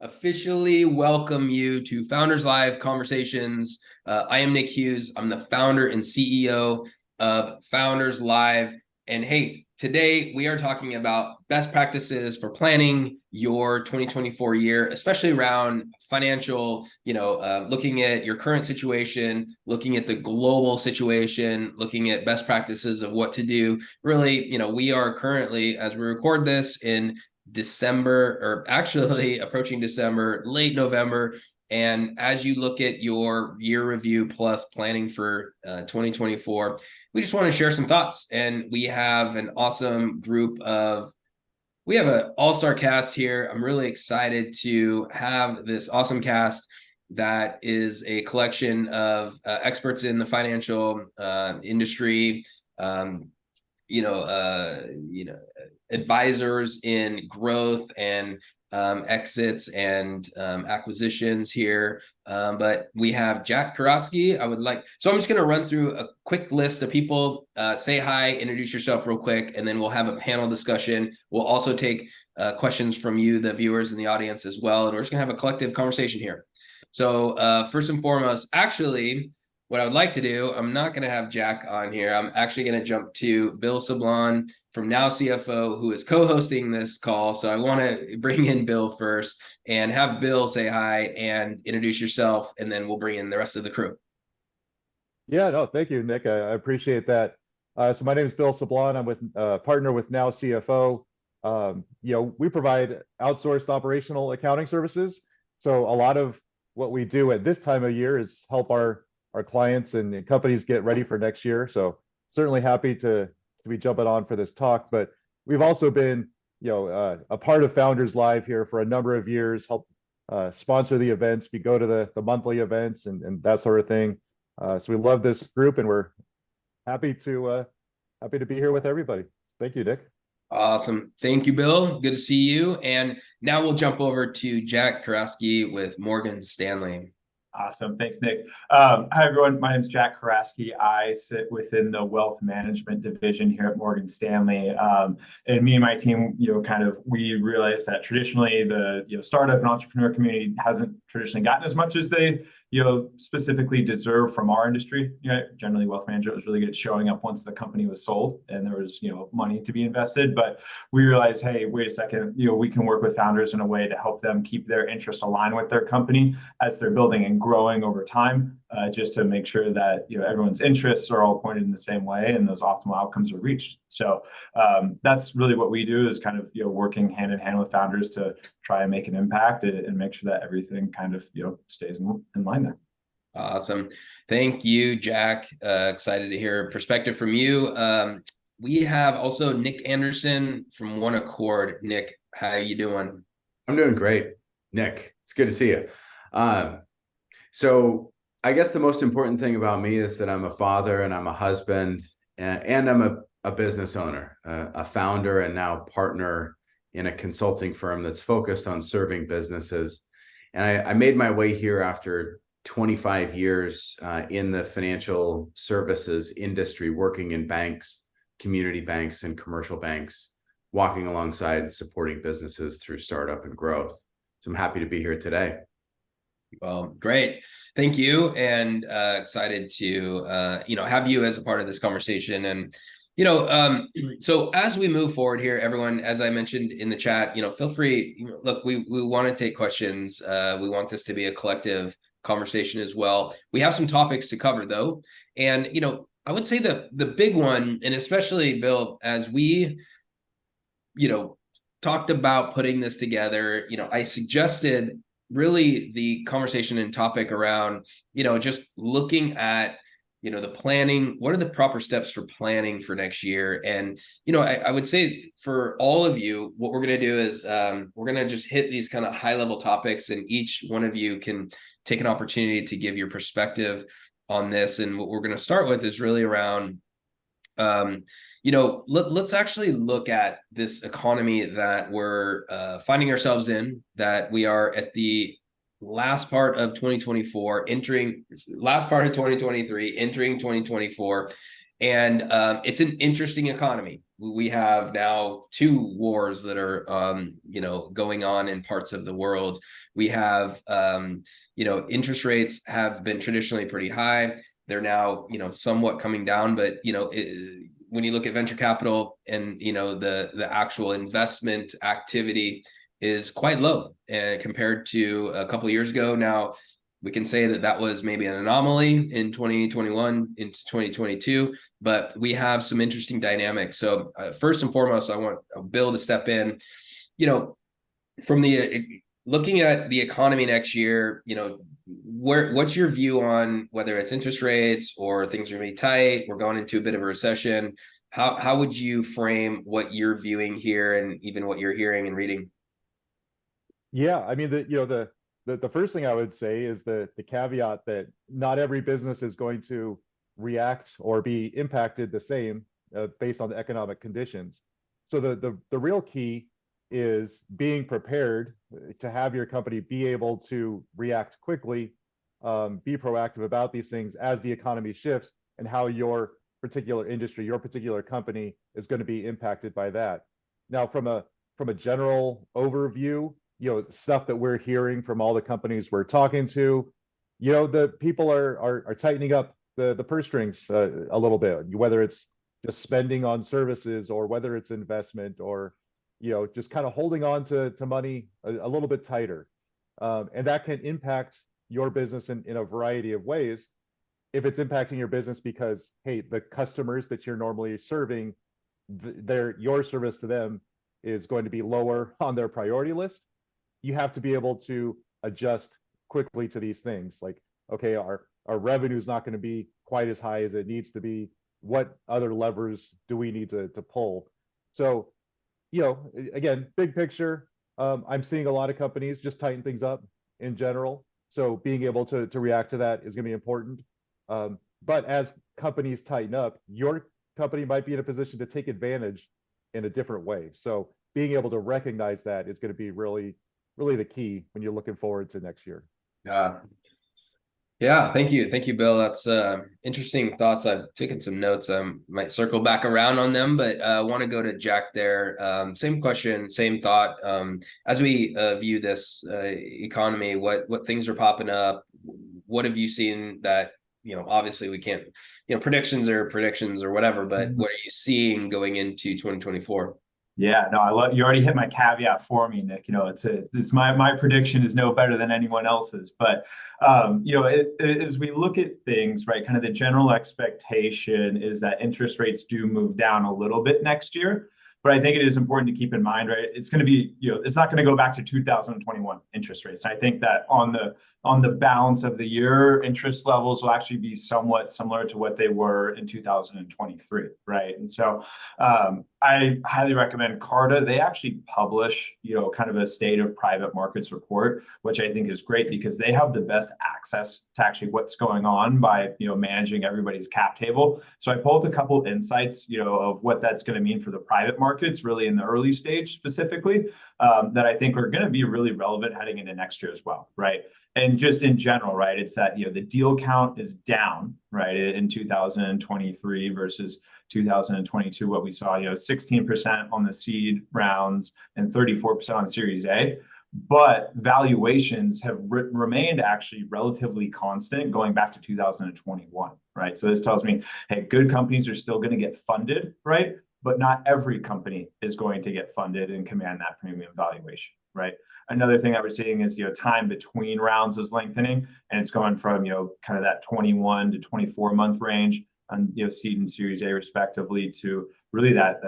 Officially welcome you to Founders Live Conversations. I am Nick Hughes. I'm the founder and CEO of Founders Live. And hey, today we are talking about best practices for planning your 2024 year, especially around financial, looking at your current situation, looking at the global situation, looking at best practices of what to do. Really, we are currently, as we record this, in December, or actually approaching December, late November. And as you look at your year review plus planning for 2024, we just want to share some thoughts. And we have an awesome we have an all-star cast here. I'm really excited to have this awesome cast that is a collection of experts in the financial industry, advisors in growth and exits and acquisitions here. But we have Jack Karosky. So I'm just going to run through a quick list of people. Say hi, introduce yourself real quick, and then we'll have a panel discussion. We'll also take questions from you, the viewers in the audience as well. And we're just going to have a collective conversation here. So first and foremost, actually, what I would like to do, I'm not going to have Jack on here. I'm actually going to jump to Bill Sablon from NOW CFO, who is co-hosting this call. So I want to bring in Bill first and have Bill say hi and introduce yourself, and then we'll bring in the rest of the crew. Yeah, no, thank you, Nick. I appreciate that. So my name is Bill Sablon. I'm with partner with NOW CFO. We provide outsourced operational accounting services. So a lot of what we do at this time of year is help our clients and companies get ready for next year. So certainly happy to be jumping on for this talk. But we've also been, a part of Founders Live here for a number of years, help sponsor the events. We go to the monthly events and that sort of thing. So we love this group, and we're happy to be here with everybody. Thank you, Nick. Awesome. Thank you, Bill. Good to see you. And now we'll jump over to Jack Karosky with Morgan Stanley. Awesome. Thanks, Nick. Hi, everyone. My name is Jack Karosky. I sit within the wealth management division here at Morgan Stanley. And me and my team, we realized that traditionally the startup and entrepreneur community hasn't traditionally gotten as much as they specifically deserve from our industry. Generally, wealth management was really good at showing up once the company was sold and there was money to be invested. But we realized, hey, wait a second, we can work with founders in a way to help them keep their interest aligned with their company as they're building and growing over time, just to make sure that everyone's interests are all pointed in the same way and those optimal outcomes are reached. So that's really what we do, is kind of working hand in hand with founders to try and make an impact and make sure that everything kind of stays in line there. Awesome. Thank you, Jack. Excited to hear a perspective from you. We have also Nick Anderson from One Accord. Nick, how you doing? I'm doing great, Nick. It's good to see you. So I guess the most important thing about me is that I'm a father and I'm a husband, and I'm a business owner, a founder, and now partner in a consulting firm that's focused on serving businesses. And I made my way here after 25 years in the financial services industry, working in banks, community banks, and commercial banks, walking alongside and supporting businesses through startup and growth. So I'm happy to be here today. Well, great. Thank you. And excited to, have you as a part of this conversation. And, so as we move forward here, everyone, as I mentioned in the chat, feel free, look, we want to take questions. We want this to be a collective conversation as well. We have some topics to cover though. And, I would say the big one, and especially Bill, as we, talked about putting this together, I suggested really the conversation and topic around, just looking at, the planning. What are the proper steps for planning for next year? And, I would say for all of you, what we're going to do is we're going to just hit these kind of high level topics, and each one of you can take an opportunity to give your perspective on this. And what we're going to start with is really around, let's actually look at this economy that we're finding ourselves in, that we are at the last part of 2024, last part of 2023, entering 2024. And it's an interesting economy. We have now two wars that are, going on in parts of the world. We have, interest rates have been traditionally pretty high. They're now, somewhat coming down, but, when you look at venture capital and, the actual investment activity is quite low compared to a couple of years ago. Now, we can say that was maybe an anomaly in 2021 into 2022, but we have some interesting dynamics. So first and foremost, I want Bill to step in, from the looking at the economy next year, what's your view on whether it's interest rates or things are going to be tight, we're going into a bit of a recession. How would you frame what you're viewing here and even what you're hearing and reading? Yeah, I mean, the first thing I would say is the caveat that not every business is going to react or be impacted the same based on the economic conditions. So the real key is being prepared to have your company be able to react quickly, be proactive about these things as the economy shifts and how your particular industry, your particular company is going to be impacted by that. Now, from a general overview, stuff that we're hearing from all the companies we're talking to, the people are tightening up the purse strings a little bit, whether it's just spending on services or whether it's investment or, just kind of holding on to money a little bit tighter. And that can impact your business in a variety of ways. If it's impacting your business because, hey, the customers that you're normally serving, your service to them is going to be lower on their priority list, you have to be able to adjust quickly to these things. Like, okay, our revenue is not going to be quite as high as it needs to be. What other levers do we need to pull? So, again, big picture, I'm seeing a lot of companies just tighten things up in general. So being able to react to that is going to be important. But as companies tighten up, your company might be in a position to take advantage in a different way. So being able to recognize that is going to be really the key when you're looking forward to next year. Yeah, thank you, Bill. That's interesting thoughts. I've taken some notes. Might circle back around on them, but I want to go to Jack there. Same question, same thought. As we view this economy, what things are popping up? What have you seen that, obviously we can't, predictions or whatever, but what are you seeing going into 2024? Yeah, no, I love you already hit my caveat for me, Nick. It's my prediction is no better than anyone else's. But as we look at things, right, kind of the general expectation is that interest rates do move down a little bit next year. But I think it is important to keep in mind, right? It's going to be, it's not going to go back to 2021 interest rates. And I think that on the balance of the year, interest levels will actually be somewhat similar to what they were in 2023, right? And so I highly recommend Carta. They actually publish, kind of a state of private markets report, which I think is great because they have the best access to actually what's going on by, managing everybody's cap table. So I pulled a couple insights, of what that's going to mean for the private markets, really in the early stage specifically, that I think are going to be really relevant heading into next year as well, right? And just in general, right, it's that, the deal count is down, right, in 2023 versus 2022, what we saw, 16% on the seed rounds and 34% on Series A. But valuations have remained actually relatively constant going back to 2021, right? So this tells me, hey, good companies are still going to get funded, right? But not every company is going to get funded and command that premium valuation, right? Another thing that we're seeing is, time between rounds is lengthening, and it's going from, kind of that 21 to 24 month range on, seed and Series A respectively to really that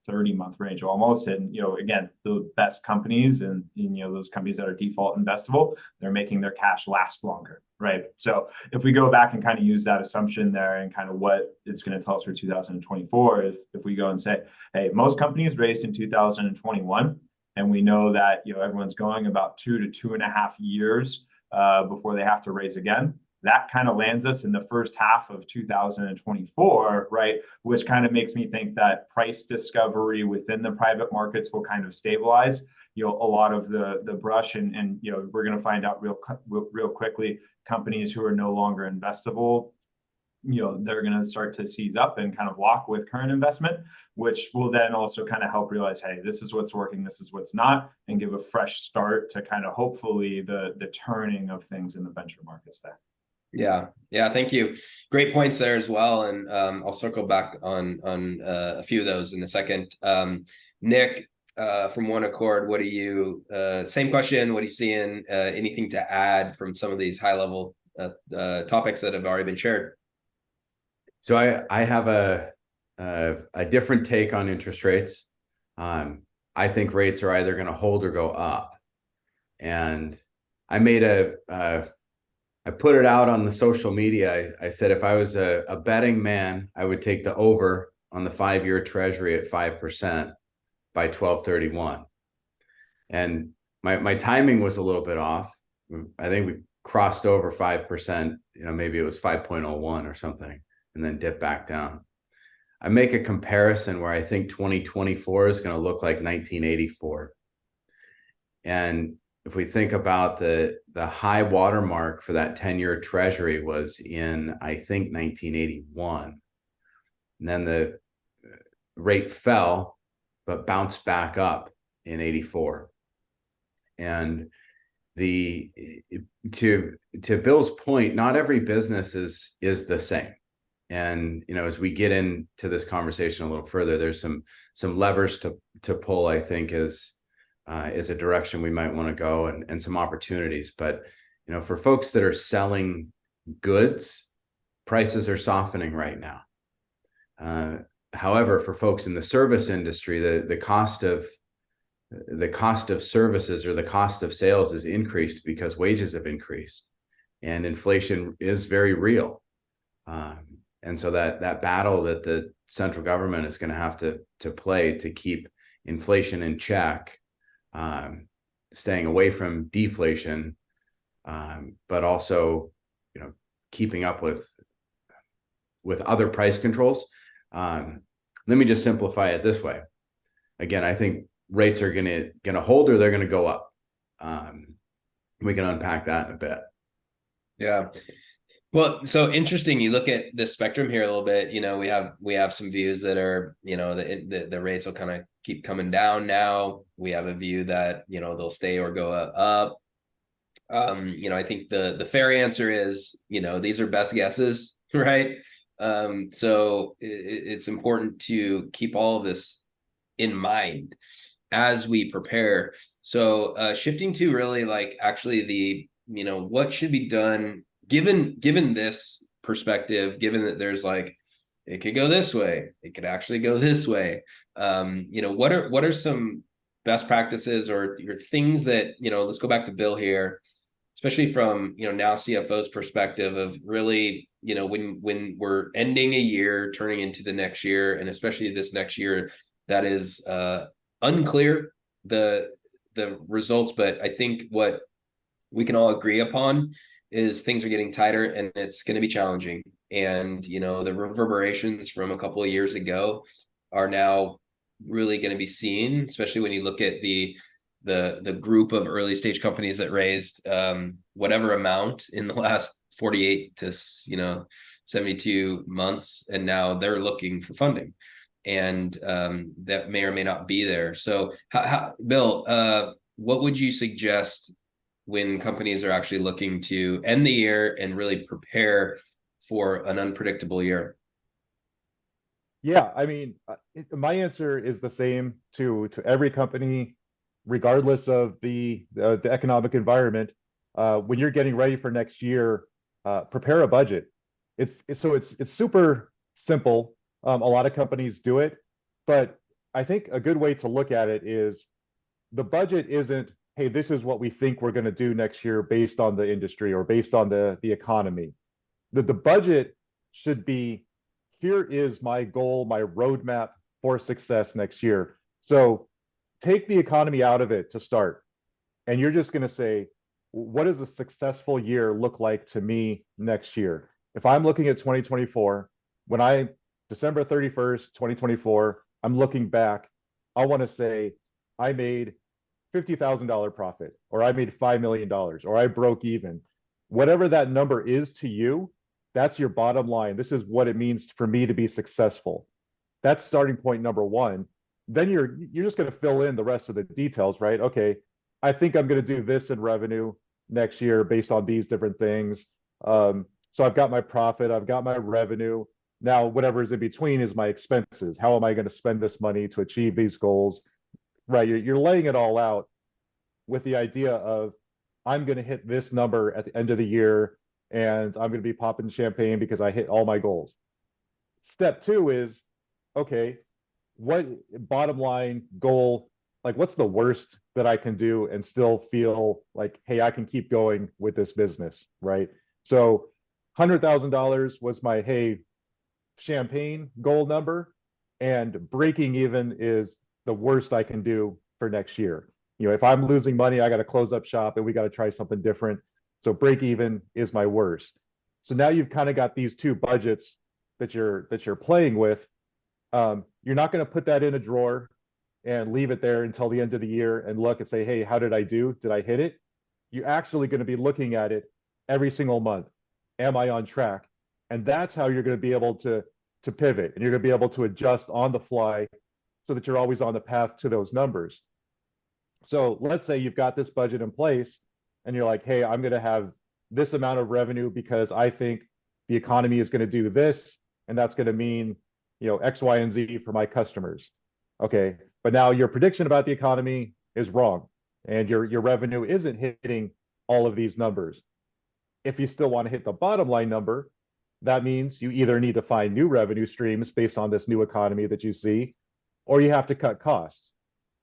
30-month range almost. And, again, the best companies and, those companies that are default investable, they're making their cash last longer, right? So if we go back and kind of use that assumption there and kind of what it's going to tell us for 2024, if we go and say, hey, most companies raised in 2021, and we know that, everyone's going about 2 to 2.5 years before they have to raise again. That kind of lands us in the first half of 2024, right? Which kind of makes me think that price discovery within the private markets will kind of stabilize, a lot of the brush, and we're going to find out real quickly companies who are no longer investable they're going to start to seize up and kind of lock with current investment, which will then also kind of help realize, hey, this is what's working, this is what's not, and give a fresh start to kind of hopefully the turning of things in the venture markets there. Yeah, thank you. Great points there as well, and I'll circle back on a few of those in a second. Nick, from One Accord, what do you? Same question. What are you seeing? Anything to add from some of these high level topics that have already been shared? So I have a different take on interest rates. I think rates are either going to hold or go up, and I made I put it out on the social media. I said, if I was a betting man, I would take the over on the 5-year treasury at 5% by 12/31. And my timing was a little bit off. I think we crossed over 5%, maybe it was 5.01 or something, and then dipped back down. I make a comparison where I think 2024 is going to look like 1984. And if we think about the high watermark for that 10-year treasury was in, I think, 1981. And then the rate fell, but bounced back up in 84. And to Bill's point, not every business is the same. And as we get into this conversation a little further, there's some levers to pull, I think, is a direction we might want to go, and some opportunities. But for folks that are selling goods, prices are softening right now. However, for folks in the service industry, the cost of services or the cost of sales is increased because wages have increased, and inflation is very real. And so that battle that the central government is going to have to play to keep inflation in check, staying away from deflation, but also, keeping up with other price controls. Let me just simplify it this way. Again, I think rates are gonna hold, or they're gonna go up. We can unpack that in a bit. Yeah. Well, so interesting. You look at the spectrum here a little bit. We have some views that are, the rates will kind of keep coming down now. We have a view that, they'll stay or go up. I think the fair answer is, these are best guesses, right? So it's important to keep all of this in mind as we prepare. So shifting to really actually what should be done given this perspective, given that there's it could go this way, it could actually go this way. What are some best practices or things that, let's go back to Bill here, especially from, Now CFO's perspective of really, when we're ending a year, turning into the next year, and especially this next year, that is unclear, the results. But I think what we can all agree upon is things are getting tighter, and it's going to be challenging. And, the reverberations from a couple of years ago are now really going to be seen, especially when you look at the group of early stage companies that raised whatever amount in the last 48 to 72 months, and now they're looking for funding, and that may or may not be there. So Bill, what would you suggest when companies are actually looking to end the year and really prepare for an unpredictable year? Yeah, I mean, my answer is the same to every company, regardless of the economic environment. When you're getting ready for next year, prepare a budget. It's super simple. A lot of companies do it, but I think a good way to look at it is the budget isn't, hey, this is what we think we're going to do next year based on the industry or based on the economy. The budget should be, here is my goal, my roadmap for success next year. So take the economy out of it to start, and you're just going to say, what does a successful year look like to me next year? If I'm looking at 2024, when December 31st, 2024, I'm looking back, I want to say I made $50,000 profit, or I made $5 million, or I broke even. Whatever that number is to you, That's your bottom line. This is what it means for me to be successful. That's starting point number one. Then you're just going to fill in the rest of the details, right? Okay, I think I'm going to do this in revenue next year based on these different things. So I've got my profit, I've got my revenue. Now, whatever is in between is my expenses. How am I going to spend this money to achieve these goals? Right, you're laying it all out with the idea of I'm going to hit this number at the end of the year, and I'm going to be popping champagne because I hit all my goals. Step two is, okay, what bottom line goal, like what's the worst that I can do and still feel like, hey, I can keep going with this business, right? So $100,000 was my, hey, champagne goal number, and breaking even is the worst I can do for next year. You know, if I'm losing money, I got to close up shop and we got to try something different. So break even is my worst. So now you've kind of got these two budgets that you're playing with. You're not going to put that in a drawer and leave it there until the end of the year and look and say, hey, how did I do? Did I hit it? You're actually going to be looking at it every single month. Am I on track? And that's how you're going to be able to pivot, and you're going to be able to adjust on the fly so that you're always on the path to those numbers. So let's say you've got this budget in place and you're like, hey, I'm going to have this amount of revenue because I think the economy is going to do this, and that's going to mean, you know, X, Y, and Z for my customers. Okay, but now your prediction about the economy is wrong, and your revenue isn't hitting all of these numbers. If you still want to hit the bottom line number, that means you either need to find new revenue streams based on this new economy that you see, or you have to cut costs.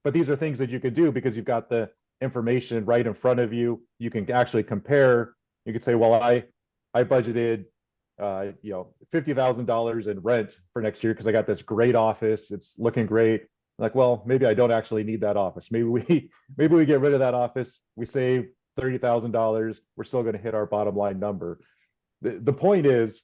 But these are things that you could do because you've got the information right in front of you. You can actually compare. You could say, well, I budgeted you know, $50,000 in rent for next year because I got this great office. It's looking great. Like, well, maybe I don't actually need that office. Maybe we get rid of that office. We save $30,000. We're still going to hit our bottom line number. The point is,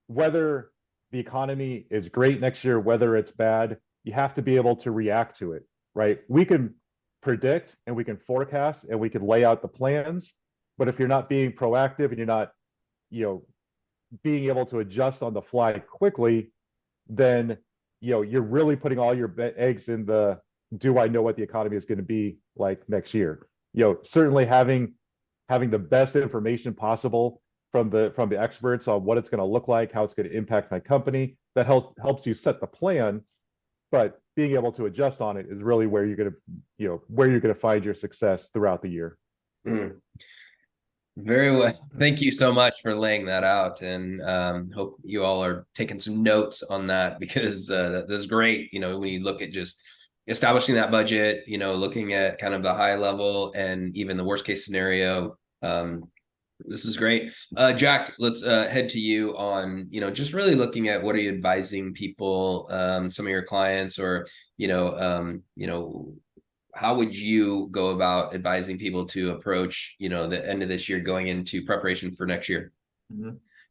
whether the economy is great next year, whether it's bad, you have to be able to react to it, right? We can predict and we can forecast and we can lay out the plans, but if you're not being proactive and you're not, you know, being able to adjust on the fly quickly, then, you know, you're really putting all your eggs in the, do I know what the economy is going to be like next year? You know, certainly having the best information possible from the experts on what it's going to look like, how it's going to impact my company, that helps you set the plan. But being able to adjust on it is really where you're going to, you know, where you're going to find your success throughout the year. Very well. Thank you so much for laying that out, and hope you all are taking some notes on that, because that's great. You know, when you look at just establishing that budget, you know, looking at kind of the high level and even the worst case scenario. This is great. Jack, let's head to you on, you know, just really looking at what are you advising people, some of your clients, or, you know, how would you go about advising people to approach, you know, the end of this year going into preparation for next year?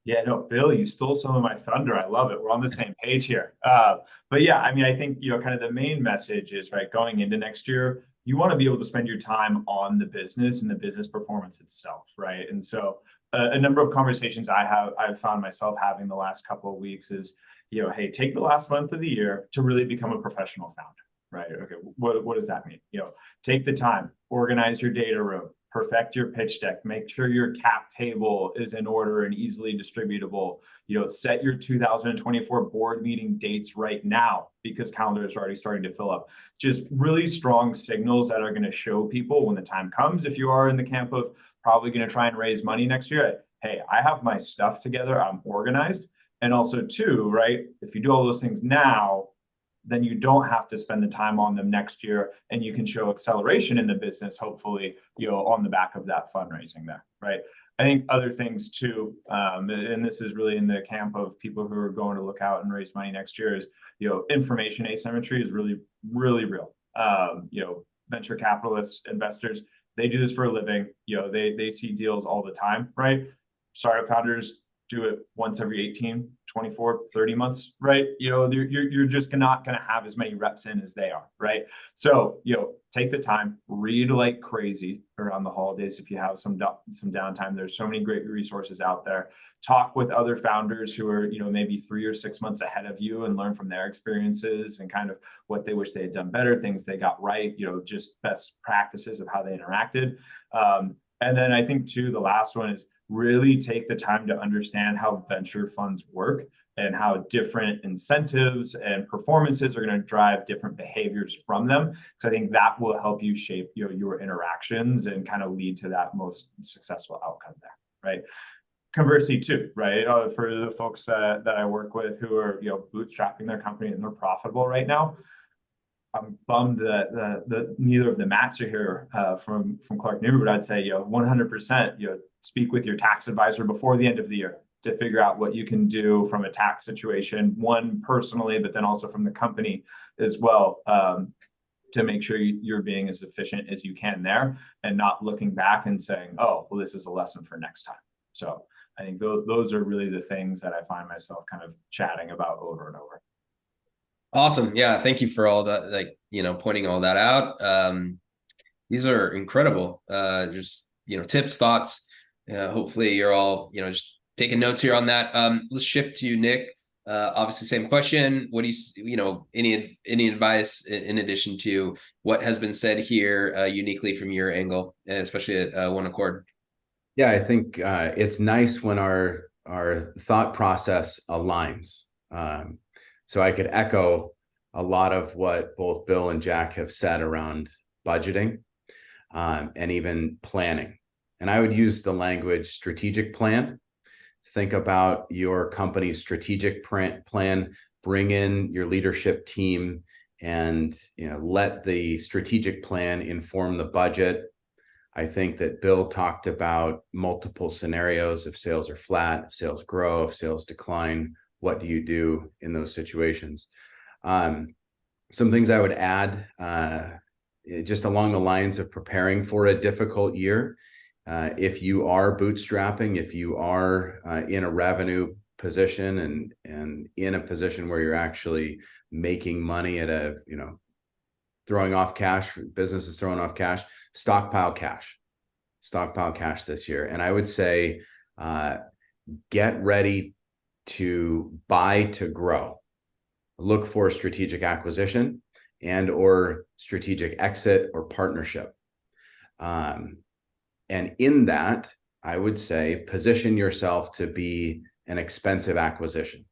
Yeah, no, Bill, you stole some of my thunder. I love it. We're on the same page here. But yeah, I mean, I think, you know, kind of the main message is, right, going into next year, you want to be able to spend your time on the business and the business performance itself, right? And so a number of conversations I've found myself having the last couple of weeks is, you know, hey, take the last month of the year to really become a professional founder. Right. Okay. What does that mean? You know, take the time, organize your data room, perfect your pitch deck, make sure your cap table is in order and easily distributable. You know, set your 2024 board meeting dates right now, because calendars are already starting to fill up. Just really strong signals that are going to show people when the time comes, if you are in the camp of probably going to try and raise money next year, hey, I have my stuff together, I'm organized. And also too, right, if you do all those things now, then you don't have to spend the time on them next year, and you can show acceleration in the business, hopefully, you know, on the back of that fundraising there, right? I think other things too, and this is really in the camp of people who are going to look out and raise money next year, is, you know, information asymmetry is really, really real. You know, venture capitalists, investors, they do this for a living. You know, they see deals all the time, right? Startup founders do it once every 18, 24, 30 months, right? You're just not going to have as many reps in as they are, right? So, take the time, read like crazy around the holidays. If you have some downtime, there's so many great resources out there. Talk with other founders who are, maybe 3 or 6 months ahead of you and learn from their experiences and kind of what they wish they had done better, things they got right, just best practices of how they interacted. And then I think too, the last one is really take the time to understand how venture funds work and how different incentives and performances are going to drive different behaviors from them. Because I think that will help you shape your interactions and kind of lead to that most successful outcome there, right? Conversely too, right? For the folks that I work with who are bootstrapping their company and they're profitable right now, I'm bummed that neither of the Matts are here from Clark New, but I'd say 100% speak with your tax advisor before the end of the year to figure out what you can do from a tax situation, one personally, but then also from the company as well, to make sure you're being as efficient as you can there and not looking back and saying, oh, well, this is a lesson for next time. So I think those are really the things that I find myself kind of chatting about over and over. Awesome. Yeah. Thank you for all that, pointing all that out. These are incredible. Just, tips, thoughts. Hopefully you're all, just taking notes here on that. Let's shift to Nick. Obviously same question. What do you, any advice in addition to what has been said here, uniquely from your angle, especially at One Accord? Yeah, I think it's nice when our thought process aligns. So I could echo a lot of what both Bill and Jack have said around budgeting and even planning. And I would use the language strategic plan. Think about your company's strategic plan, bring in your leadership team and let the strategic plan inform the budget. I think that Bill talked about multiple scenarios. If sales are flat, if sales grow, if sales decline, what do you do in those situations? Some things I would add, just along the lines of preparing for a difficult year. If you are bootstrapping, if you are in a revenue position and in a position where you're actually making money at throwing off cash, business is throwing off cash, stockpile cash this year. And I would say, get ready to buy to grow. Look for strategic acquisition and or strategic exit or partnership. And in that, I would say, position yourself to be an expensive acquisition.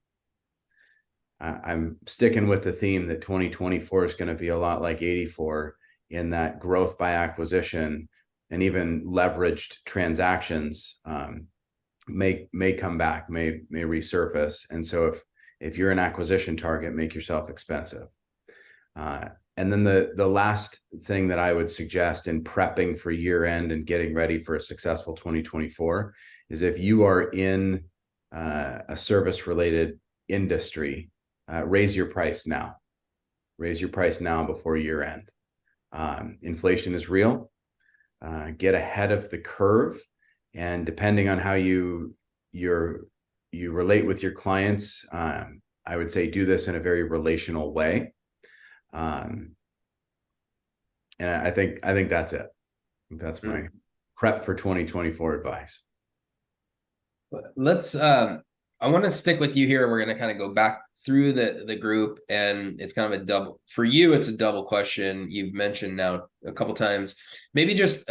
I'm sticking with the theme that 2024 is going to be a lot like 84 in that growth by acquisition and even leveraged transactions may come back, may resurface. And so if you're an acquisition target, make yourself expensive. And then the last thing that I would suggest in prepping for year end and getting ready for a successful 2024 is if you are in a service related industry, raise your price now. Raise your price now before year end. Inflation is real. Get ahead of the curve. And depending on how you relate with your clients, I would say do this in a very relational way. And I think that's it. That's my prep for 2024 advice. Let's I want to stick with you here, and we're going to kind of go back through the group, and it's kind of a double for you. It's a double question. You've mentioned now a couple times. Maybe just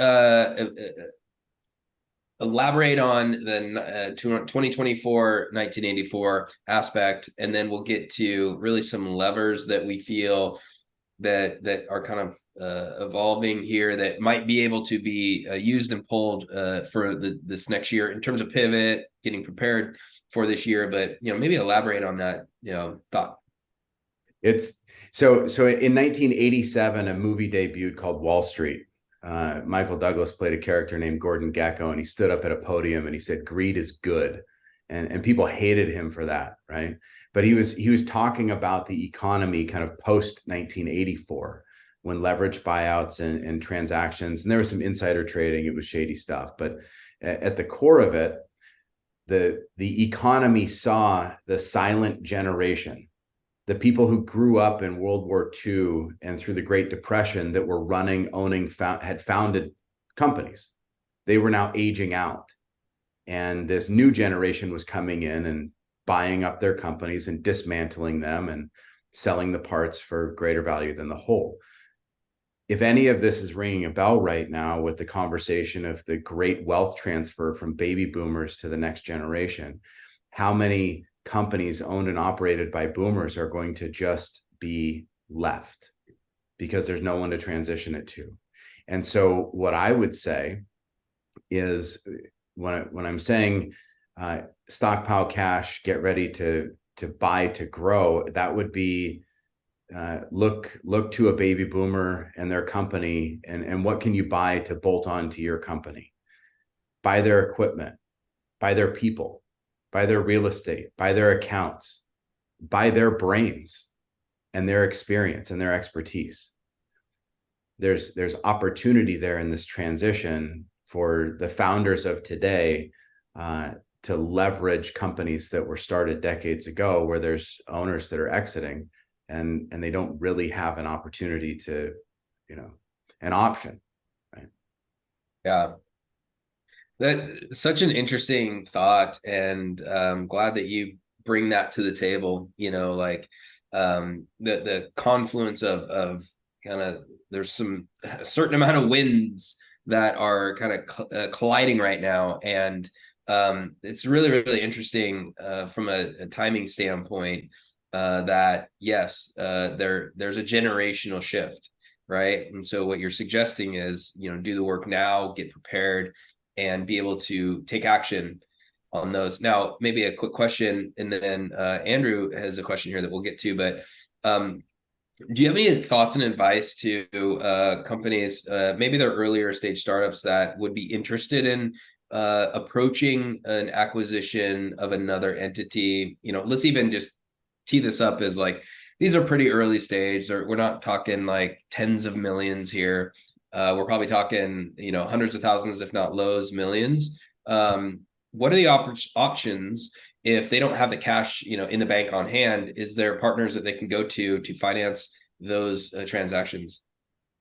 elaborate on the 2024 1984 aspect, and then we'll get to really some levers that we feel that are kind of evolving here that might be able to be used and pulled for this next year in terms of pivot, getting prepared for this year. But maybe elaborate on that thought. It's so in 1987, a movie debuted called Wall Street. Michael Douglas played a character named Gordon Gekko, and he stood up at a podium and he said, "Greed is good," and people hated him for that, right? But he was talking about the economy kind of post 1984, when leverage buyouts and transactions, and there was some insider trading, it was shady stuff. But at the core of it, the economy saw the silent generation, the people who grew up in World War II and through the Great Depression that were running, owning, had founded companies. They were now aging out. And this new generation was coming in and buying up their companies and dismantling them and selling the parts for greater value than the whole. If any of this is ringing a bell right now with the conversation of the great wealth transfer from baby boomers to the next generation, how many companies owned and operated by boomers are going to just be left because there's no one to transition it to? And so what I would say is, when I'm saying stockpile cash, get ready to buy to grow, that would be look to a baby boomer and their company, and what can you buy to bolt on to your company? Buy their equipment, buy their people, buy their real estate, buy their accounts, buy their brains and their experience and their expertise. There's opportunity there in this transition for the founders of today to leverage companies that were started decades ago, where there's owners that are exiting and they don't really have an opportunity to, an option, right? Yeah. That's such an interesting thought, and glad that you bring that to the table. The confluence of kind of, there's a certain amount of winds that are kind of colliding right now, and it's really, really interesting from a timing standpoint, that yes, there's a generational shift, right? And so what you're suggesting is, do the work now, get prepared, and be able to take action on those. Now, maybe a quick question, and then Andrew has a question here that we'll get to, but do you have any thoughts and advice to companies, maybe they're earlier stage startups, that would be interested in approaching an acquisition of another entity? Let's even just tee this up as like, these are pretty early stage, or we're not talking like tens of millions here. We're probably talking, hundreds of thousands, if not lows, millions. What are the options if they don't have the cash, in the bank on hand? Is there partners that they can go to finance those transactions?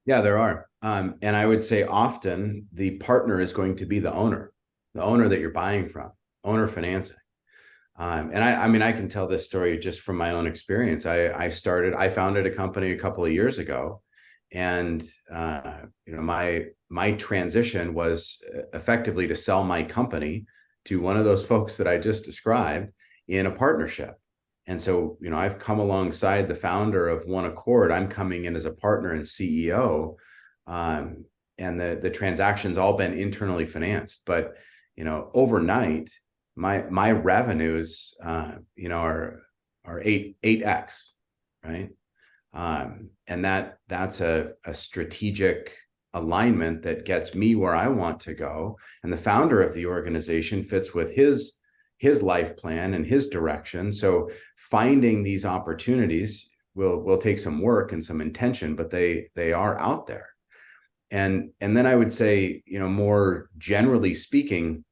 Yeah, there are. And I would say often the partner is going to be the owner that you're buying from, owner financing. And I can tell this story just from my own experience. I founded a company a couple of years ago, and my transition was effectively to sell my company to one of those folks that I just described in a partnership. And so, I've come alongside the founder of One Accord. I'm coming in as a partner and CEO, and the transaction's all been internally financed. But overnight, my revenues, are 8x, right? And that's a strategic alignment that gets me where I want to go. And the founder of the organization fits with his life plan and his direction. So finding these opportunities will take some work and some intention, but they are out there. And then I would say, more generally speaking,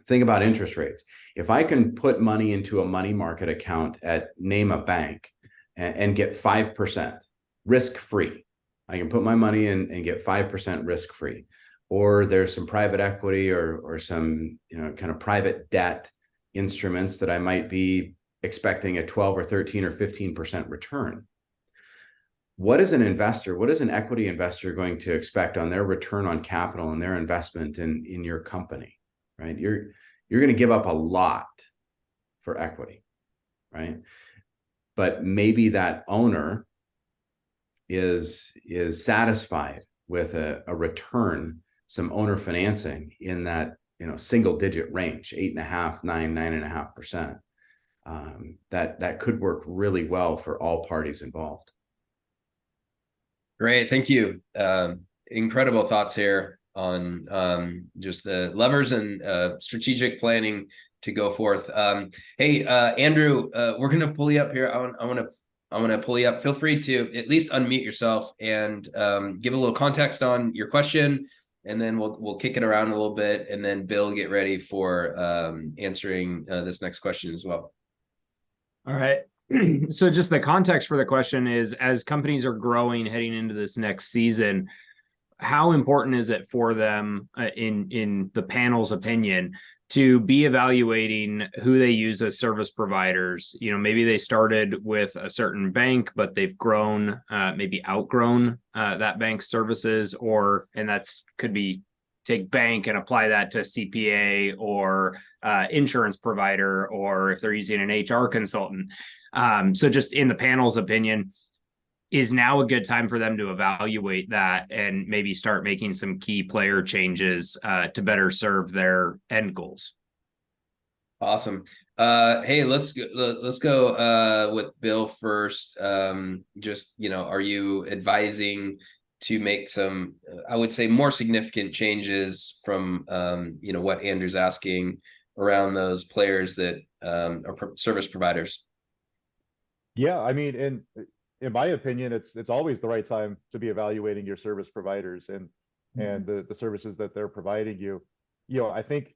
think about interest rates. If I can put money into a money market account at name a bank and get 5% risk-free, I can put my money in and get 5% risk-free. Or there's some private equity or some kind of private debt instruments that I might be expecting a 12 or 13 or 15% return. What is an equity investor going to expect on their return on capital and their investment in your company, right? You're going to give up a lot for equity, right? But maybe that owner is satisfied with a return, some owner financing in that single digit range, 8.5%, 9.5%. That could work really well for all parties involved. Great, thank you. Incredible thoughts here on just the levers and strategic planning to go forth. Hey, Andrew, we're going to pull you up here. I want to pull you up. Feel free to at least unmute yourself and give a little context on your question. and then we'll kick it around a little bit, and then Bill, get ready for answering this next question as well. All right. So just the context for the question is, as companies are growing heading into this next season, how important is it for them, in the panel's opinion, to be evaluating who they use as service providers? You know, maybe they started with a certain bank, but they've grown, maybe outgrown that bank's services, and that's could be take bank and apply that to CPA or insurance provider, or if they're using an HR consultant. So just in the panel's opinion, is now a good time for them to evaluate that and maybe start making some key player changes to better serve their end goals? Awesome. Hey, let's go with Bill first. Just, are you advising to make some, I would say, more significant changes from, what Andrew's asking around those players that are service providers? Yeah, I mean, in my opinion, it's always the right time to be evaluating your service providers and the services that they're providing you. I think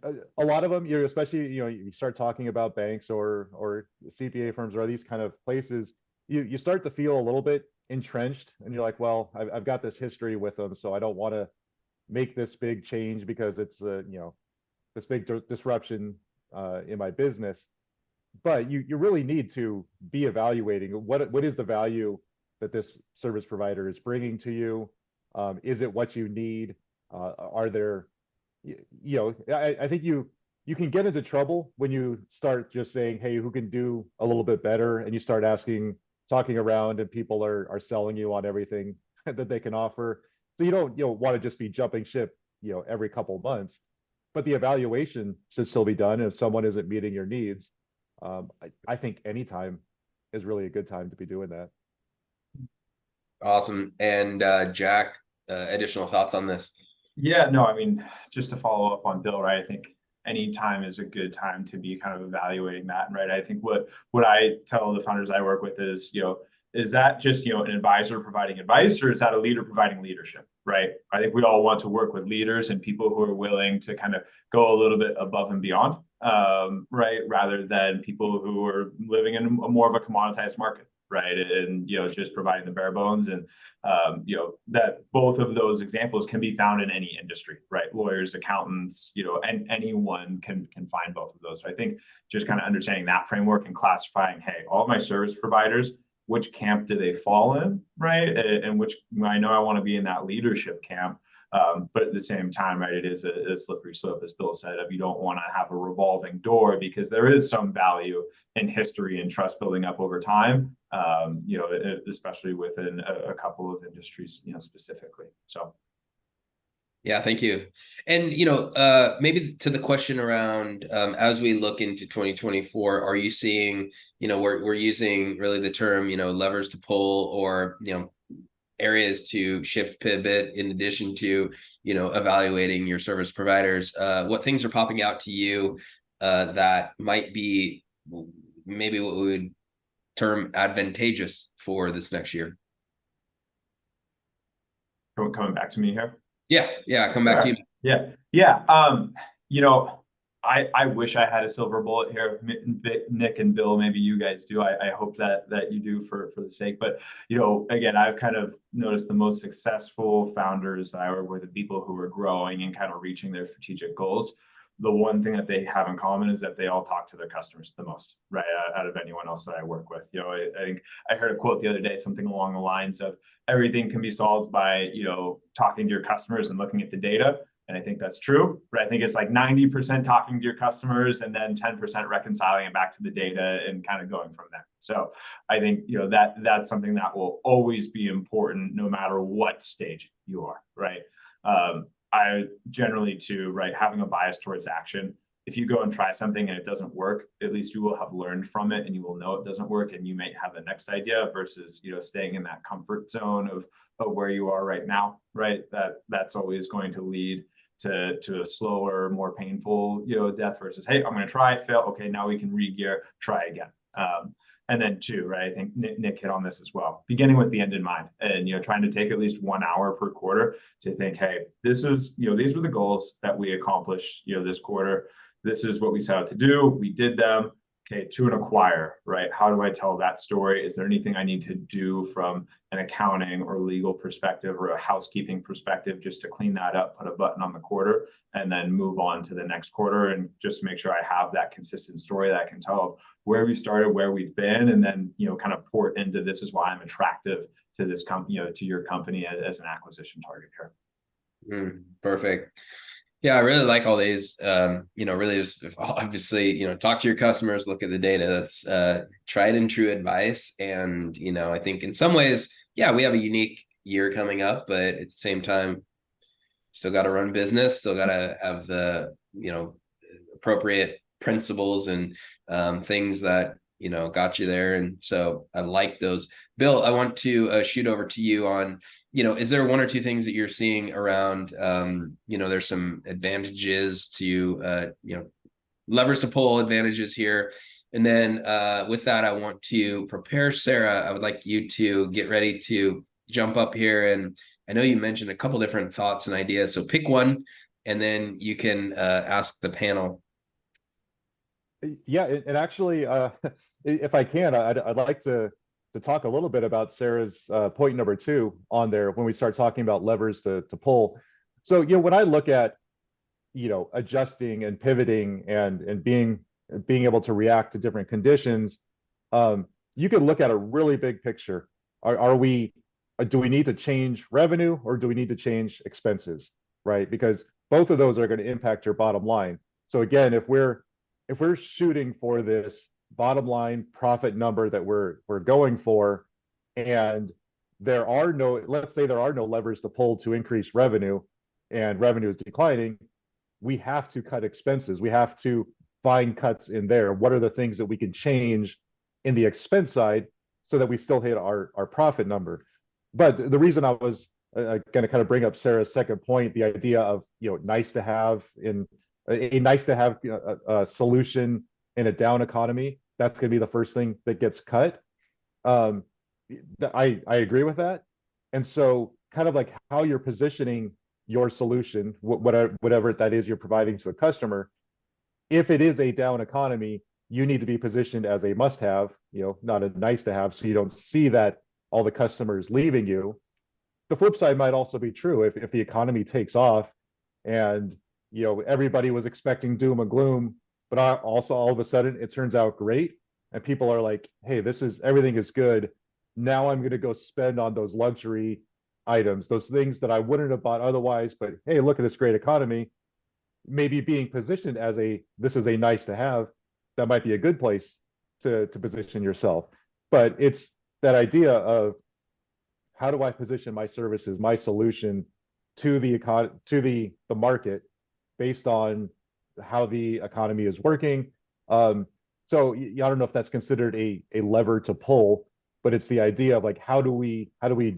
a lot of them, especially, you start talking about banks or CPA firms or these kind of places, you start to feel a little bit entrenched, and you're like, well, I've got this history with them, so I don't want to make this big change because it's this big disruption in my business. But you really need to be evaluating what is the value that this service provider is bringing to you. Is it what you need? Are there, I think you can get into trouble when you start just saying, hey, who can do a little bit better, and you start talking around, and people are selling you on everything that they can offer. So you don't want to just be jumping ship every couple months, but the evaluation should still be done. And if someone isn't meeting your needs, I think any time is really a good time to be doing that. Awesome. And Jack, additional thoughts on this? Yeah, no, I mean, just to follow up on Bill, right? I think any time is a good time to be kind of evaluating that, right? I think what I tell the founders I work with is, is that just, an advisor providing advice, or is that a leader providing leadership, right? I think we all want to work with leaders and people who are willing to kind of go a little bit above and beyond, right? Rather than people who are living in more of a commoditized market, right? And, just providing the bare bones. And, that both of those examples can be found in any industry, right? Lawyers, accountants, and anyone can find both of those. So I think just kind of understanding that framework and classifying, hey, all of my service providers, which camp do they fall in, right? And which, I know I want to be in that leadership camp. But at the same time, right, it is a slippery slope, as Bill said, of you don't want to have a revolving door, because there is some value in history and trust building up over time, especially within a couple of industries, specifically. So. Yeah, thank you. And, maybe to the question around, as we look into 2024, are you seeing, we're using really the term, levers to pull, or, areas to shift, pivot, in addition to, evaluating your service providers? What things are popping out to you that might be maybe what we would term advantageous for this next year? Coming back to me here. Yeah, come back to you. Yeah. I wish I had a silver bullet here, Nick and Bill. Maybe you guys do. I hope that you do for the sake. But again, I've kind of noticed the most successful founders that I work with, the people who are growing and kind of reaching their strategic goals. The one thing that they have in common is that they all talk to their customers the most, right? Out of anyone else that I work with. I think I heard a quote the other day, something along the lines of, everything can be solved by, talking to your customers and looking at the data. And I think that's true, but I think it's like 90% talking to your customers and then 10% reconciling it back to the data and kind of going from there. So I think, that's something that will always be important no matter what stage you are, right? I generally too, right, having a bias towards action. If you go and try something and it doesn't work, at least you will have learned from it and you will know it doesn't work, and you may have the next idea versus, staying in that comfort zone of where you are right now, right? That's always going to lead to a slower, more painful, death versus, hey, I'm going to try, fail. Okay, now we can re-gear, try again. And then two, right? I think Nick hit on this as well. Beginning with the end in mind, and trying to take at least 1 hour per quarter to think, hey, this is these were the goals that we accomplished this quarter. This is what we set out to do. We did them. Okay, to an acquire, right? How do I tell that story? Is there anything I need to do from an accounting or legal perspective or a housekeeping perspective just to clean that up, put a button on the quarter, and then move on to the next quarter, and just make sure I have that consistent story that I can tell of where we started, where we've been, and then kind of port into this is why I'm attractive to this company, to your company as an acquisition target here. Perfect. Yeah, I really like all these. Really just obviously, talk to your customers, look at the data. That's tried and true advice. And I think in some ways, yeah, we have a unique year coming up, but at the same time, still got to run business, still got to have the appropriate principles and things that got you there. And so I like those. Bill, I want to shoot over to you on, is there one or two things that you're seeing around, there's some advantages to, levers to pull advantages here. And then with that, I want to prepare Sarah. I would like you to get ready to jump up here. And I know you mentioned a couple different thoughts and ideas. So pick one, and then you can ask the panel. Yeah, and actually, if I can, I'd like to talk a little bit about Sarah's point number 2 on there when we start talking about levers to pull. So when I look at adjusting and pivoting and being able to react to different conditions, you could look at a really big picture. Do we need to change revenue, or do we need to change expenses, right? Because both of those are going to impact your bottom line. So again, if we're shooting for this bottom line profit number that we're going for, and let's say there are no levers to pull to increase revenue, and revenue is declining, we have to cut expenses. We have to find cuts in there. What are the things that we can change in the expense side so that we still hit our profit number? But the reason I was going to kind of bring up Sarah's second point, the idea of nice to have a solution in a down economy, that's going to be the first thing that gets cut. I agree with that. And so kind of like how you're positioning your solution, whatever that is you're providing to a customer, if it is a down economy, you need to be positioned as a must-have, not a nice-to-have, so you don't see that all the customers leaving you. The flip side might also be true. If the economy takes off and everybody was expecting doom and gloom, but also all of a sudden it turns out great, and people are like, hey, everything is good. Now I'm going to go spend on those luxury items, those things that I wouldn't have bought otherwise, but hey, look at this great economy. Maybe being positioned as this is a nice to have, that might be a good place to position yourself. But it's that idea of, how do I position my services, my solution to the market based on how the economy is working? So I don't know if that's considered a lever to pull, but it's the idea of like, how do we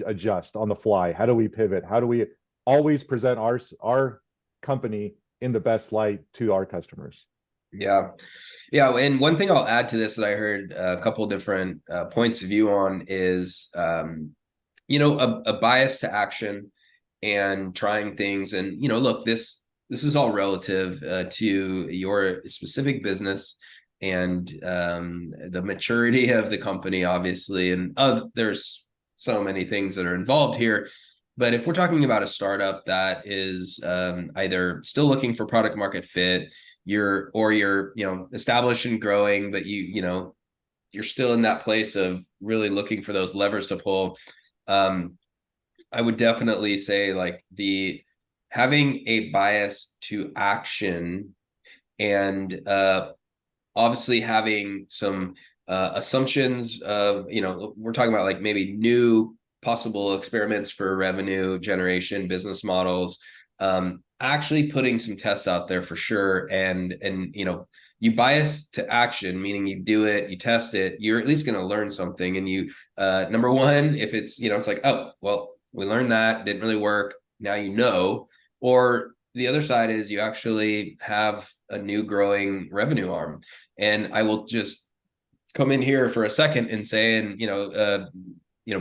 adjust on the fly? How do we pivot? How do we always present our company in the best light to our customers? Yeah. And one thing I'll add to this that I heard a couple different points of view on is, a bias to action and trying things. And, look, this is all relative to your specific business and the maturity of the company, obviously. And there's so many things that are involved here. But if we're talking about a startup that is either still looking for product market fit, you're established and growing, but you're still in that place of really looking for those levers to pull. I would definitely say like having a bias to action and obviously having some assumptions of, we're talking about like maybe new possible experiments for revenue generation, business models, actually putting some tests out there for sure. And you bias to action, meaning you do it, you test it, you're at least going to learn something. And you, number one, if it's, it's like, oh, well, we learned that didn't really work. Now, or the other side is you actually have a new growing revenue arm. And I will just come in here for a second and say, and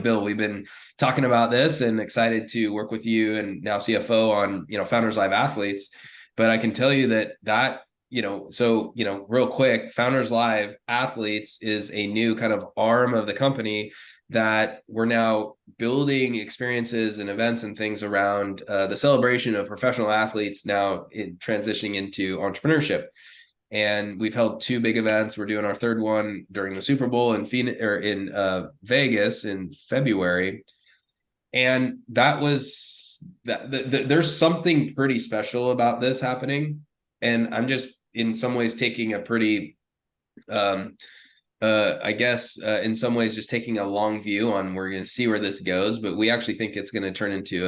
Bill, we've been talking about this and excited to work with you and now CFO on, Founders Live Athletes. But I can tell you that real quick, Founders Live Athletes is a new kind of arm of the company that we're now building experiences and events and things around the celebration of professional athletes now in transitioning into entrepreneurship. And we've held 2 big events. We're doing our 3rd one during the Super Bowl in Vegas in February. And there's something pretty special about this happening. And I'm just in some ways taking a pretty, in some ways just taking a long view on, we're going to see where this goes, but we actually think it's going to turn into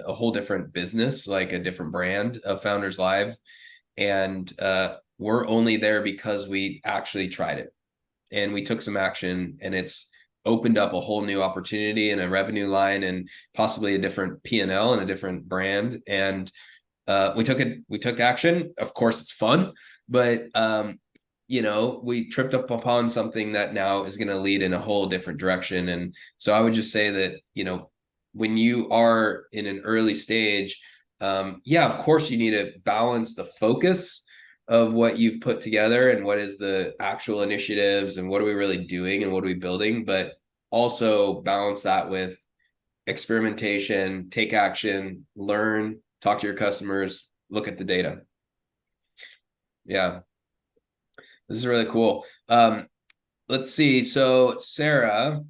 a whole different business, like a different brand of Founders Live. And we're only there because we actually tried it and we took some action, and it's opened up a whole new opportunity and a revenue line and possibly a different P&L and a different brand. And we took action. Of course, it's fun, but we tripped up upon something that now is going to lead in a whole different direction. And so I would just say that, when you are in an early stage, of course you need to balance the focus of what you've put together and what is the actual initiatives and what are we really doing and what are we building, but also balance that with experimentation, take action, learn, talk to your customers, look at the data. Yeah, this is really cool. Let's see. So Sarah,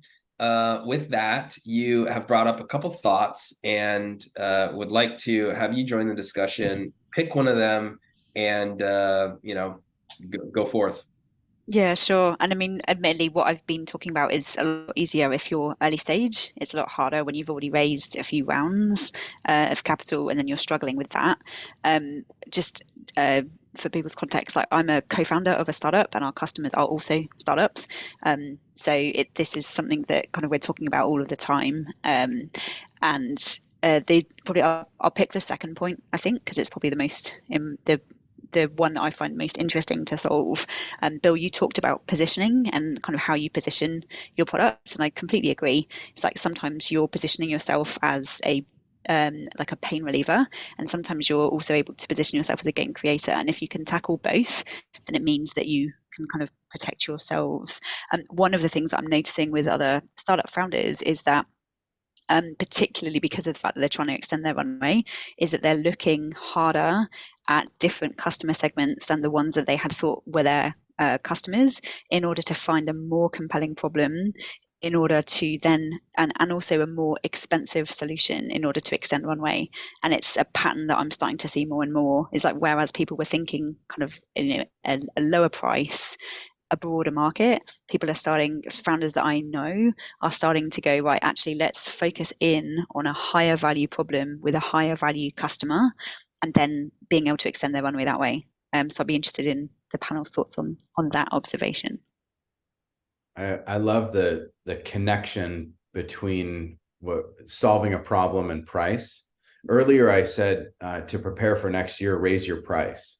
with that, you have brought up a couple thoughts and would like to have you join the discussion, pick one of them, and go forth. Yeah, sure. And I mean, admittedly, what I've been talking about is a lot easier if you're early stage. It's a lot harder when you've already raised a few rounds of capital and then you're struggling with that. Just for people's context, like I'm a co-founder of a startup and our customers are also startups. So this is something that kind of we're talking about all of the time. And they probably, I'll pick the second point, I think, because it's probably the most the one that I find most interesting to solve. Bill, you talked about positioning and kind of how you position your products, and I completely agree. It's like sometimes you're positioning yourself as like a pain reliever, and sometimes you're also able to position yourself as a game creator. And if you can tackle both, then it means that you can kind of protect yourselves. One of the things that I'm noticing with other startup founders is that particularly because of the fact that they're trying to extend their runway, is that they're looking harder at different customer segments than the ones that they had thought were their customers, in order to find a more compelling problem, in order to then, and also a more expensive solution in order to extend runway. And it's a pattern that I'm starting to see more and more, is like, whereas people were thinking kind of a lower price, a broader market, founders that I know are starting to go, right, actually, let's focus in on a higher value problem with a higher value customer, and then being able to extend their runway that way. So I'd be interested in the panel's thoughts on that observation. I love the connection between solving a problem and price. Earlier, I said to prepare for next year, raise your price.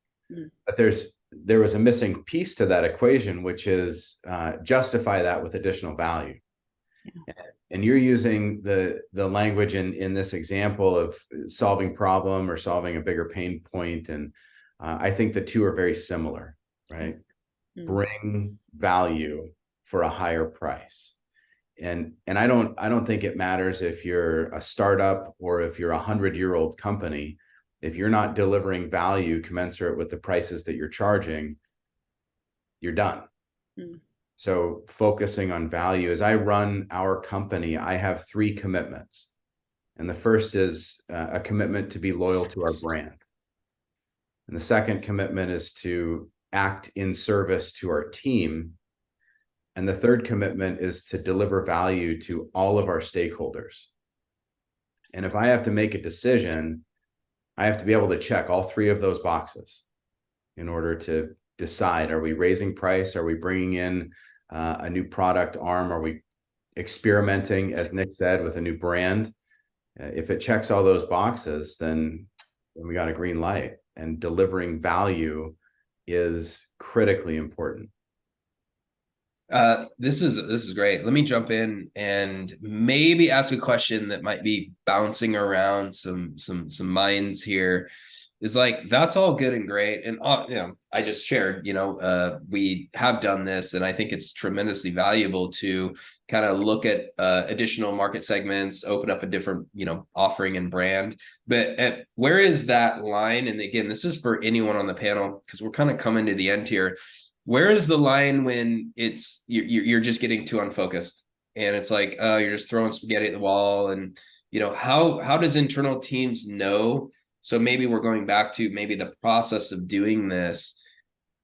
But there was a missing piece to that equation, which is justify that with additional value. Yeah. And you're using the language in this example of solving problem or solving a bigger pain point. And I think the two are very similar, right? Bring value for a higher price. And I don't think it matters if you're a startup or if you're a 100-year-old company. If you're not delivering value commensurate with the prices that you're charging, you're done. So focusing on value. As I run our company, I have 3 commitments. And the first is a commitment to be loyal to our brand. And the second commitment is to act in service to our team. And the third commitment is to deliver value to all of our stakeholders. And if I have to make a decision, I have to be able to check all 3 of those boxes in order to decide, are we raising price? Are we bringing in a new product arm? Are we experimenting, as Nick said, with a new brand? If it checks all those boxes, then we got a green light, and delivering value is critically important. This is great. Let me jump in and maybe ask a question that might be bouncing around some minds here. Is like, that's all good and great, and I just shared, we have done this, and I think it's tremendously valuable to kind of look at additional market segments, open up a different offering and brand. But where is that line? And again, this is for anyone on the panel, because we're kind of coming to the end here. Where is the line when it's you're just getting too unfocused, and it's like, you're just throwing spaghetti at the wall? And how does internal teams know? So maybe we're going back to maybe the process of doing this,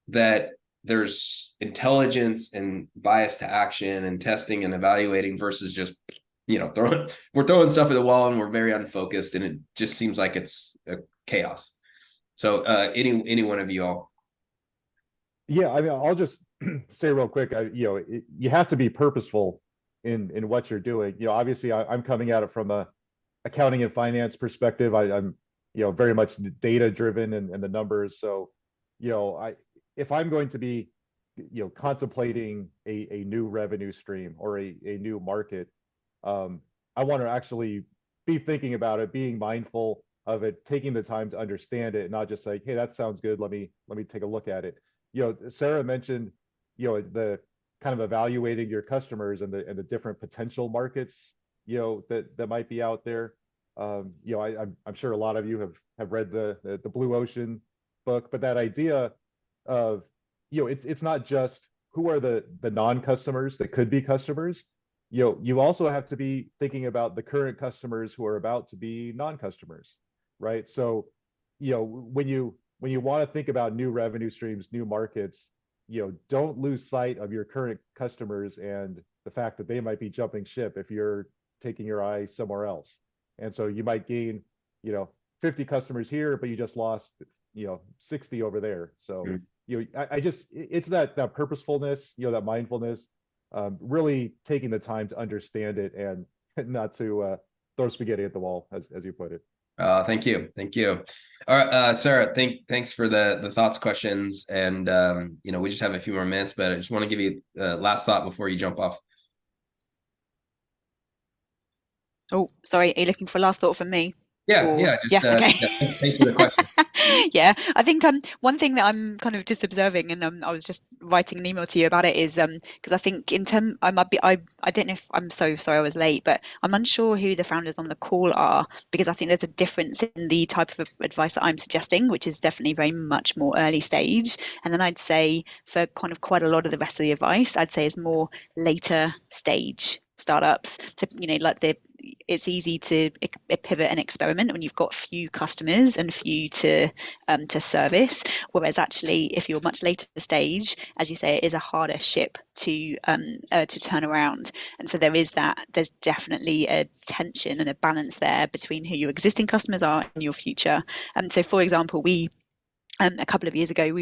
that there's intelligence and bias to action and testing and evaluating versus just we're throwing stuff at the wall and we're very unfocused, and it just seems like it's a chaos. So any one of you all? Yeah, I mean, I'll just say real quick, you have to be purposeful in what you're doing. Obviously, I'm coming at it from a accounting and finance perspective. I'm very much data driven and the numbers. So, if I'm going to be contemplating a new revenue stream or a new market, I want to actually be thinking about it, being mindful of it, taking the time to understand it, not just like, hey, that sounds good, let me take a look at it. Sarah mentioned the kind of evaluating your customers and the different potential markets that might be out there. I'm sure a lot of you have read the Blue Ocean book, but that idea of it's not just who are the non-customers that could be customers. You also have to be thinking about the current customers who are about to be non-customers, right? So when you want to think about new revenue streams, new markets, don't lose sight of your current customers and the fact that they might be jumping ship if you're taking your eye somewhere else. And so you might gain 50 customers here, but you just lost 60 over there. So it's that purposefulness, that mindfulness, really taking the time to understand it and not to throw spaghetti at the wall, as you put it. Thank you. All right, Sarah, thanks for the thoughts, questions, and we just have a few more minutes, but I just want to give you a last thought before you jump off. Oh, sorry, are you looking for a last thought from me? Yeah, Or... yeah, just okay. thanks for the question. Yeah, I think one thing that I'm kind of just observing, and I was just writing an email to you about it, is because I think I don't know if I'm so sorry I was late, but I'm unsure who the founders on the call are, because I think there's a difference in the type of advice that I'm suggesting, which is definitely very much more early stage, and then I'd say for kind of quite a lot of the rest of the advice, I'd say is more later stage startups. So it's easy to pivot and experiment when you've got few customers and few to service, whereas actually if you're much later stage, as you say, it is a harder ship to turn around. And so there's definitely a tension and a balance there between who your existing customers are and your future. So for example, we a couple of years ago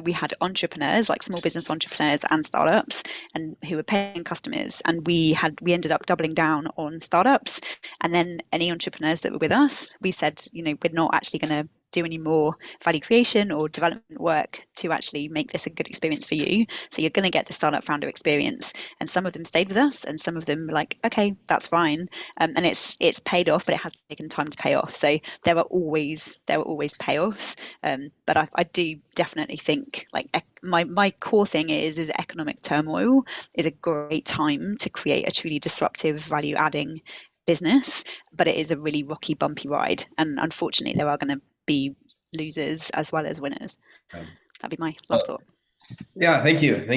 we had entrepreneurs, like small business entrepreneurs and startups, and who were paying customers, and we ended up doubling down on startups. And then any entrepreneurs that were with us, we said, we're not actually going to do any more value creation or development work to actually make this a good experience for you. So you're going to get the startup founder experience. And some of them stayed with us, and some of them were like, okay, that's fine. And it's paid off, but it has taken time to pay off. So there were always payoffs. But I do definitely think, like, my core thing is economic turmoil is a great time to create a truly disruptive, value adding business, but it is a really rocky, bumpy ride, and unfortunately there are going to be losers as well as winners. That'd be my last thought. Yeah, thank you. It's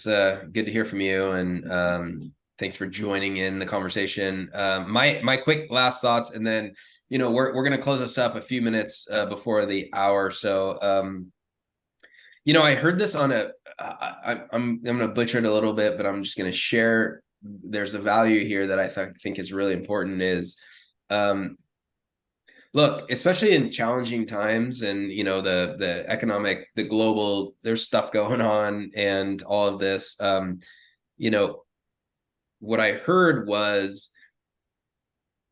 good to hear from you, and thanks for joining in the conversation. My quick last thoughts, and then we're going to close this up a few minutes before the hour. So I heard this on I'm going to butcher it a little bit, but I'm just going to share. There's a value here that I think is really important, is look, especially in challenging times, and the economic, the global, there's stuff going on and all of this. What I heard was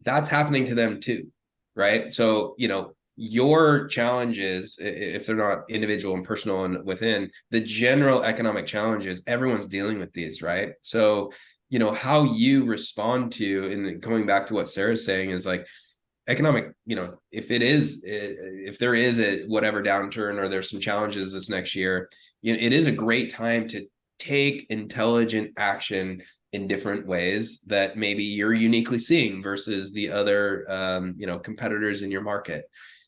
that's happening to them too, right? So your challenges, if they're not individual and personal and within the general economic challenges, everyone's dealing with these, right? So, how you respond to, and coming back to what Sarah's saying, is like economic, if there is a whatever downturn or there's some challenges this next year, it is a great time to take intelligent action in different ways that maybe you're uniquely seeing versus the other competitors in your market.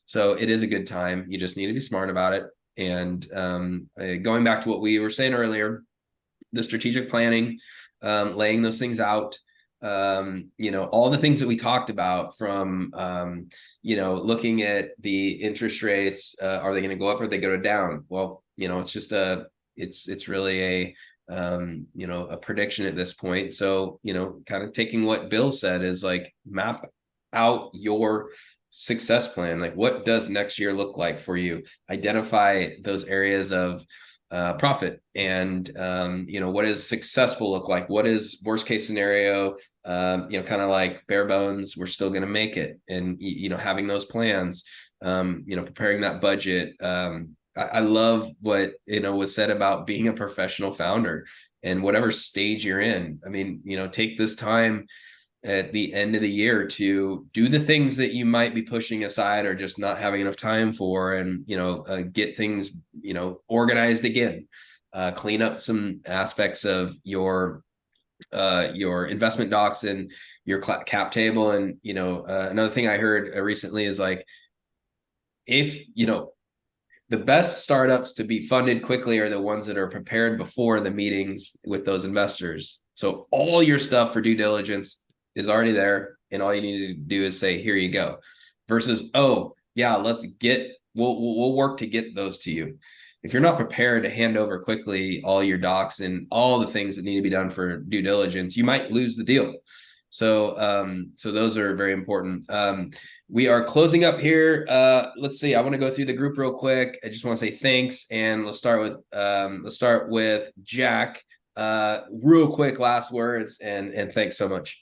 So it is a good time. You just need to be smart about it. And going back to what we were saying earlier, the strategic planning, laying those things out, all the things that we talked about, from looking at the interest rates, are they going to go up or are they go down? Well, it's just it's really a prediction at this point. So, kind of taking what Bill said is like, map out your success plan. Like, what does next year look like for you? Identify those areas of profit, and what does successful look like? What is worst case scenario? Kind of like bare bones, we're still going to make it. And having those plans, preparing that budget. I love what was said about being a professional founder, and whatever stage you're in. I mean, take this time at the end of the year to do the things that you might be pushing aside or just not having enough time for, and get things organized again, clean up some aspects of your investment docs and your cap table. And another thing I heard recently is like, if the best startups to be funded quickly are the ones that are prepared before the meetings with those investors. So all your stuff for due diligence is already there, and all you need to do is say, here you go, versus, oh yeah, we'll work to get those to you. If you're not prepared to hand over quickly all your docs and all the things that need to be done for due diligence, you might lose the deal. So those are very important. We are closing up here. Let's see. I want to go through the group real quick. I just want to say thanks, and let's start with Jack. Real quick, last words, and thanks so much.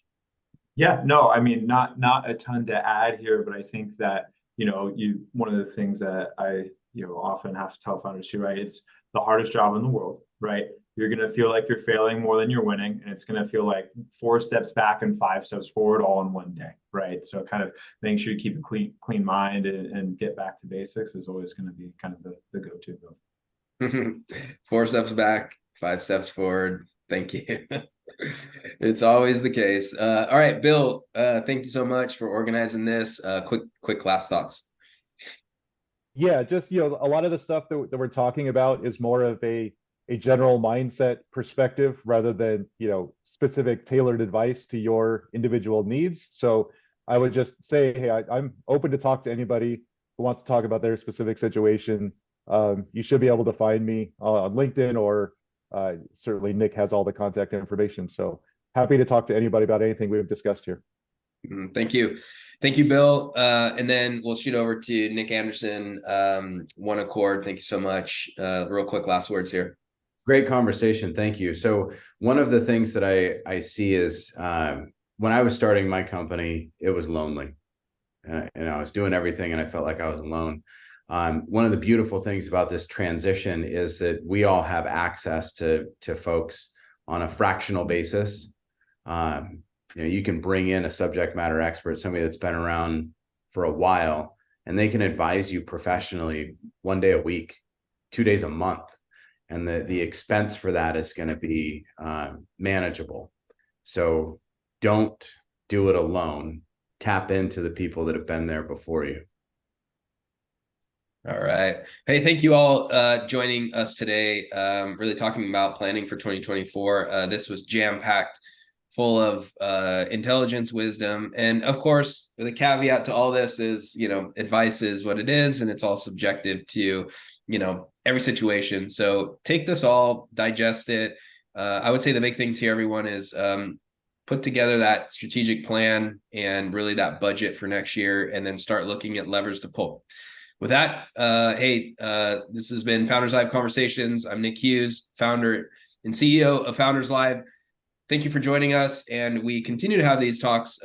Yeah, no, I mean, not a ton to add here, but I think that, one of the things that I, often have to tell founders too, right? It's the hardest job in the world, right? You're going to feel like you're failing more than you're winning. And it's going to feel like 4 steps back and 5 steps forward all in one day, right? So kind of making sure you keep a clean mind and get back to basics is always going to be kind of the go-to. 4 steps back, 5 steps forward. Thank you. It's always the case. All right, Bill, thank you so much for organizing this. Quick last thoughts. Yeah, just, a lot of the stuff that we're talking about is more of a general mindset perspective rather than, specific tailored advice to your individual needs. So I would just say, hey, I'm open to talk to anybody who wants to talk about their specific situation. You should be able to find me on LinkedIn, or certainly Nick has all the contact information. So happy to talk to anybody about anything we've discussed here. Thank you. Thank you, Bill. And then we'll shoot over to Nick Anderson, One Accord. Thank you so much. Real quick last words here. Great conversation. Thank you. So one of the things that I see is when I was starting my company, it was lonely. And I was doing everything and I felt like I was alone. One of the beautiful things about this transition is that we all have access to folks on a fractional basis. You can bring in a subject matter expert, somebody that's been around for a while, and they can advise you professionally 1 day a week, 2 days a month. And the expense for that is going to be manageable. So don't do it alone. Tap into the people that have been there before you. All right. Hey, thank you all joining us today. Really talking about planning for 2024. This was jam-packed, full of intelligence, wisdom, and of course, the caveat to all this is, advice is what it is, and it's all subjective to, every situation. So take this all, digest it. I would say the big things here, everyone, is put together that strategic plan and really that budget for next year, and then start looking at levers to pull. With that, this has been Founders Live Conversations. I'm Nick Hughes, founder and CEO of Founders Live. thank you for joining us. And we continue to have these talks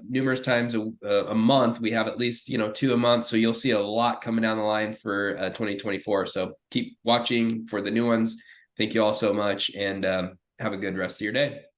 numerous times a month. We have at least, 2 a month. So you'll see a lot coming down the line for 2024. So keep watching for the new ones. Thank you all so much, and have a good rest of your day.